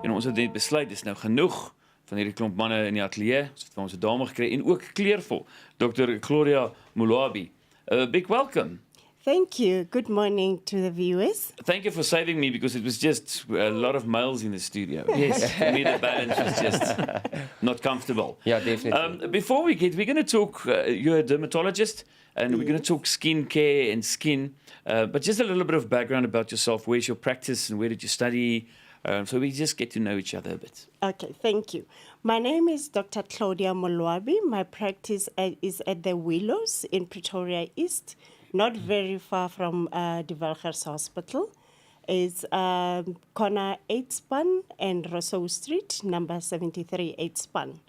En ons het net besluit, dis nou genoeg van hierdie klomp manne in die ateljee. Ons het vir ons 'n dame gekry en ook kleurvol. Dr. Claudia Moloabi. Big welcome. Thank you. Good morning to the viewers. Thank you for saving me because it was just a lot of males in the studio. Yes. For me, the balance was just not comfortable. Yeah, definitely. Before we're going to talk, you're a dermatologist and we're going to talk skin care and skin, but just a little bit of background about yourself. Where's your practice and where did you study? So we just get to know each other a bit. Okay, thank you. My name is Dr. Claudia Moloabi. My practice is at the Willows in Pretoria East, not very far from the Velsorg Hospital. It's corner 8 Span and Rousseau Street, number 73, 8 Span.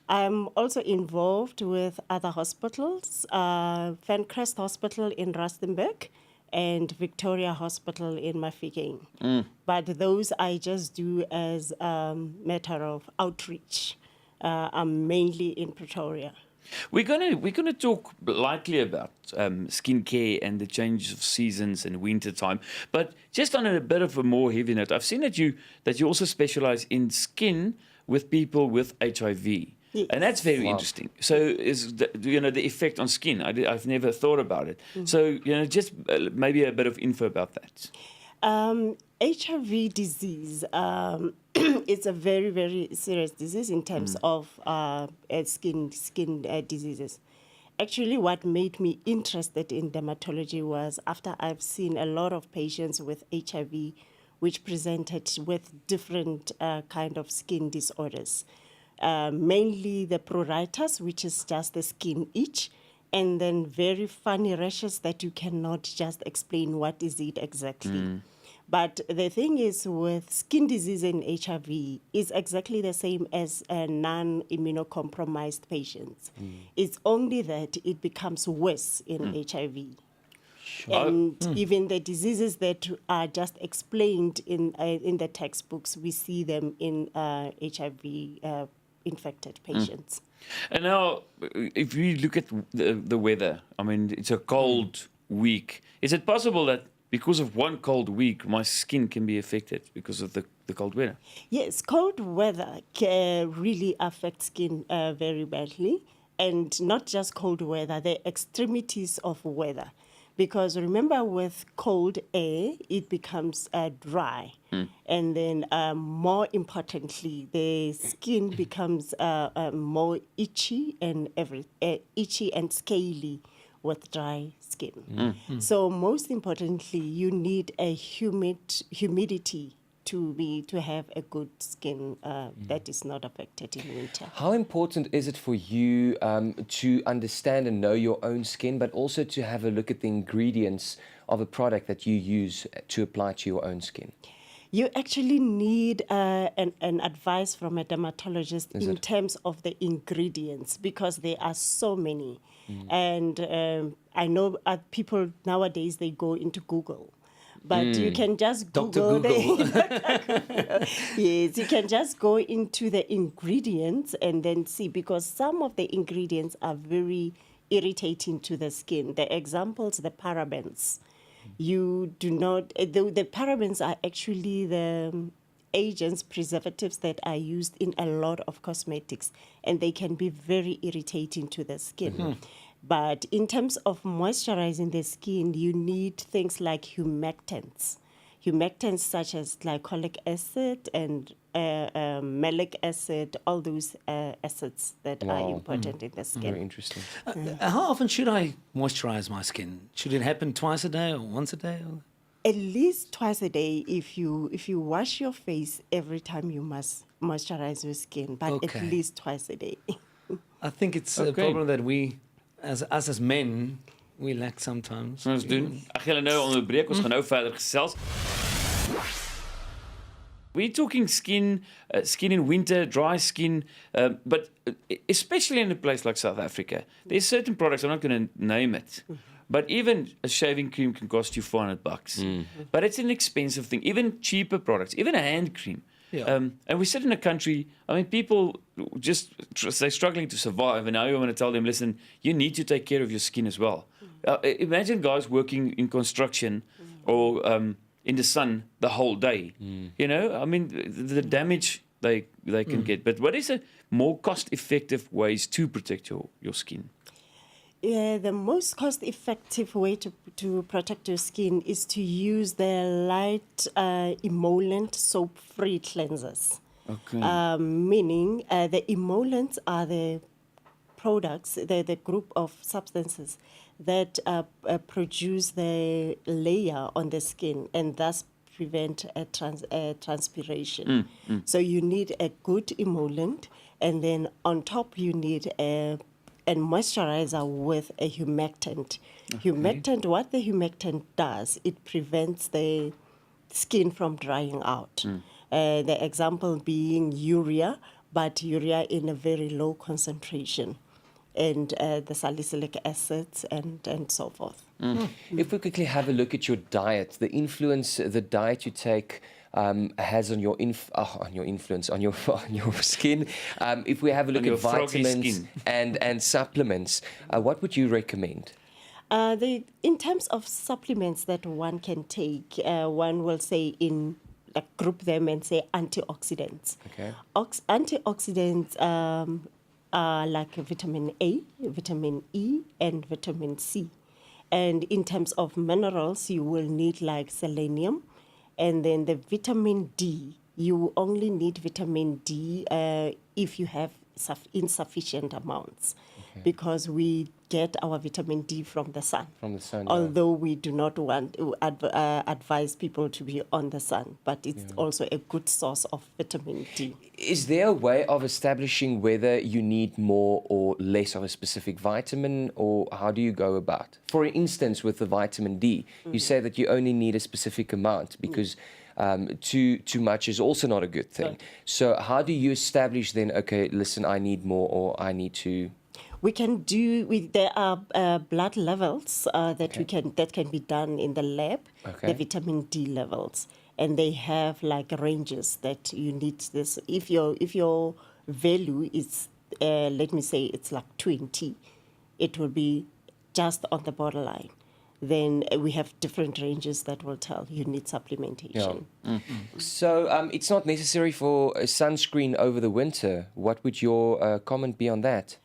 I'm also involved with other hospitals, Fencrest Hospital in Rustenburg and Victoria Hospital in Mafeking. But those I just do as a matter of outreach. I'm mainly in Pretoria. We're gonna talk lightly about skincare and the changes of seasons and winter time, but just on a bit of a more heavy note, I've seen that you also specialize in skin with people with HIV. Yes. And that's very interesting. So, is the effect on skin? I've never thought about it. So, just maybe a bit of info about that. HIV disease is a very, very serious disease in terms of skin diseases. Actually, what made me interested in dermatology was after I've seen a lot of patients with HIV which presented with different kind of skin disorders. Mainly the pruritus, which is just the skin itch, and then very funny rashes that you cannot just explain what is it exactly. But the thing is with skin disease and HIV is exactly the same as non-immunocompromised patients. It's only that it becomes worse in HIV. Sure. And even the diseases that are just explained in the textbooks, we see them in HIV infected patients. And now, if we look at the weather, I mean, it's a cold week. Is it possible that because of one cold week, my skin can be affected because of the cold weather? Yes, cold weather can really affect skin very badly. And not just cold weather, the extremities of weather. Because remember, with cold air, it becomes dry. And then more importantly, the skin becomes more itchy and itchy and scaly with dry skin. So most importantly, you need a humidity to have a good skin that is not affected in winter. How important is it for you to understand and know your own skin, but also to have a look at the ingredients of a product that you use to apply to your own skin? You actually need an advice from a dermatologist in terms of the ingredients because there are so many. And I know people nowadays, they go into Google. But you can just Google. Yes, you can just go into the ingredients and then see, because some of the ingredients are very irritating to the skin. The examples, the parabens. You do not, the parabens are actually the agents, preservatives that are used in a lot of cosmetics, and they can be very irritating to the skin. But in terms of moisturizing the skin, you need things like humectants. Humectants such as glycolic acid and malic acid, all those acids that are important in the skin. Very interesting. How often should I moisturize my skin? Should it happen twice a day or once a day? Or? At least twice a day. If you wash your face every time, you must moisturize your skin, but at least twice a day. I think it's a problem that we, as men, we lack sometimes. Ons doen. Ag julle nou onderbreek, ons gaan nou verder gesels. We're talking skin in winter, dry skin, but especially in a place like South Africa, there's certain products, I'm not going to name it, but even a shaving cream can cost you $400. But it's an expensive thing. Even cheaper products, even a hand cream. Yeah. And we sit in a country, I mean, people just, they're struggling to survive, and now you want to tell them, listen, you need to take care of your skin as well. Imagine guys working in construction or in the sun the whole day. You know, I mean, the damage they can get. But what is a more cost-effective ways to protect your skin? Yeah, the most cost-effective way to protect your skin is to use the light emollient soap-free cleansers. Okay. Meaning the emollients are the products, the group of substances that produce the layer on the skin and thus prevent transpiration. So you need a good emollient, and then on top you need a moisturizer with a humectant. Humectant, what the humectant does, it prevents the skin from drying out. The example being urea, but urea in a very low concentration, and the salicylic acids and so forth. If we quickly have a look at your diet, the influence the diet you take has on your influence on your skin. If we have a look On at your froggy vitamins skin. and supplements, what would you recommend? In terms of supplements that one can take, one will say group them and say antioxidants. Okay. Antioxidants are like vitamin A, vitamin E, and vitamin C. And in terms of minerals, you will need like selenium. And then the vitamin D, you only need vitamin D if you have insufficient amounts, because we get our vitamin D from the sun. From the sun, yeah. Although we do not want to advise people to be on the sun, but it's also a good source of vitamin D. Is there a way of establishing whether you need more or less of a specific vitamin, or how do you go about? For instance, with the vitamin D, you say that you only need a specific amount because too much is also not a good thing. Right. So how do you establish then, okay, listen, I need more or I need to... We can there are blood levels that can be done in the lab, Okay. the vitamin D levels, and they have like ranges that you need this. If your value is, let me say it's like 20, it will be just on the borderline. Then we have different ranges that will tell you need supplementation. So it's not necessary for a sunscreen over the winter. What would your comment be on that?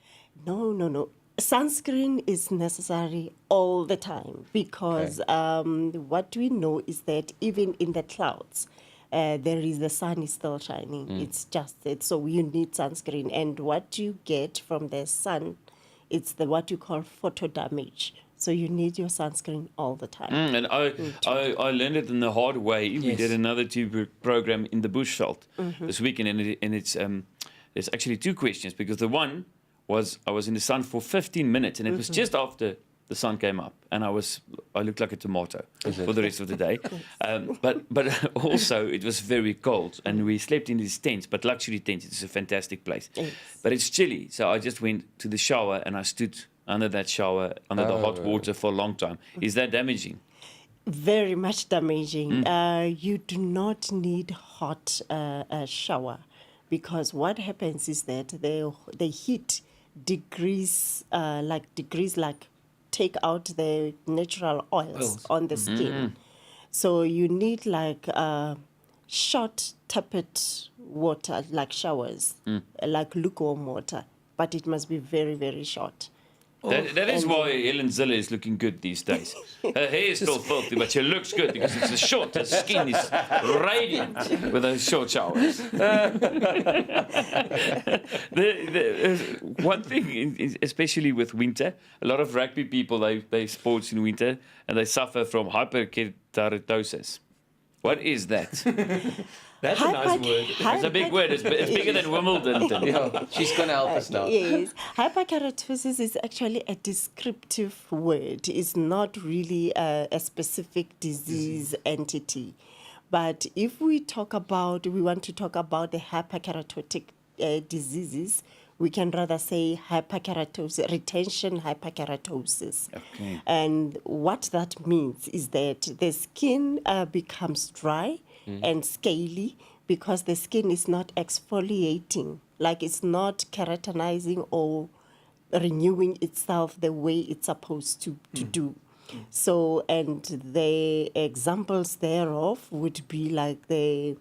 No. Sunscreen is necessary all the time because what we know is that even in the clouds, the sun is still shining. It's just so you need sunscreen, and what you get from the sun, it's what you call photo damage. So you need your sunscreen all the time. And I learned it in the hard way. We Yes. did another program in the bushveld this weekend, and it's there's actually two questions, because the one was I was in the sun for 15 minutes, and it was just after the sun came up, and I looked like a tomato for the rest of the day. But also it was very cold, and we slept in these tents, but luxury tents. It's a fantastic place, but it's chilly. So I just went to the shower and I stood under that shower, under the hot water for a long time. Is that damaging? Very much damaging. You do not need hot shower, because what happens is that the heat degrees take out the natural oils on the skin. So you need like short tepid water, like showers, like lukewarm water, but it must be very, very short. That is why Helen Zille is looking good these days. Her hair is still filthy, but she looks good because it's short. Her skin is radiant with those short showers. One thing, especially with winter, a lot of rugby people, they play sports in winter and they suffer from hyperkeratosis. What is that? That's a nice word. It's a big word. It's bigger than Wimbledon. Yeah, she's going to help us now. Yes, hyperkeratosis is actually a descriptive word. It's not really a specific disease entity. But if we want to talk about the hyperkeratotic diseases, we can rather say hyperkeratosis, retention hyperkeratosis. Okay. And what that means is that the skin becomes dry and scaly because the skin is not exfoliating, like it's not keratinizing or renewing itself the way it's supposed to do. So, and the examples thereof would be like the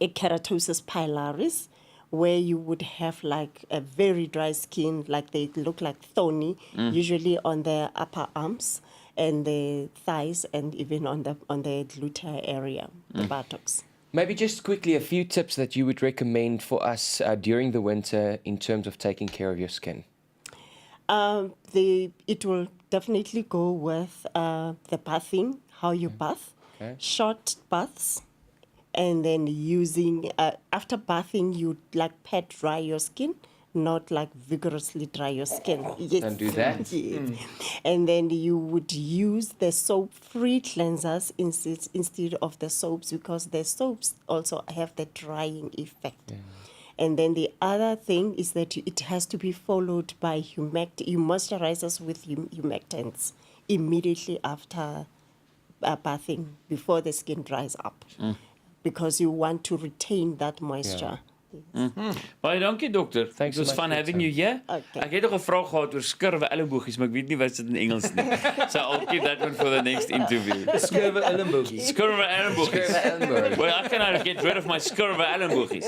keratosis pilaris, where you would have like a very dry skin, like they look like thorny, usually on the upper arms and the thighs, and even on the gluteal area, the buttocks. Maybe just quickly a few tips that you would recommend for us during the winter in terms of taking care of your skin. It will definitely go with the bathing, how you bath, short baths, and then using, after bathing, you like pat dry your skin, not like vigorously dry your skin. Yes. Don't do that. Yes. And then you would use the soap-free cleansers instead of the soaps, because the soaps also have the drying effect. And then the other thing is that it has to be followed by you moisturize us with humectants immediately after bathing, before the skin dries up, because you want to retain that moisture. Baie dankie dokter. Thanks It was so much fun for your having time. you here. Okay. Ek het nog 'n vraag gehad oor skurwe ellebogies, maar ek weet nie wat dit in Engels nie. So I'll keep that one for the next interview. Skurwe ellebogies. Skurwe ellebogies. Skurwe ellebogies. Well, I can get rid of my skurwe ellebogies.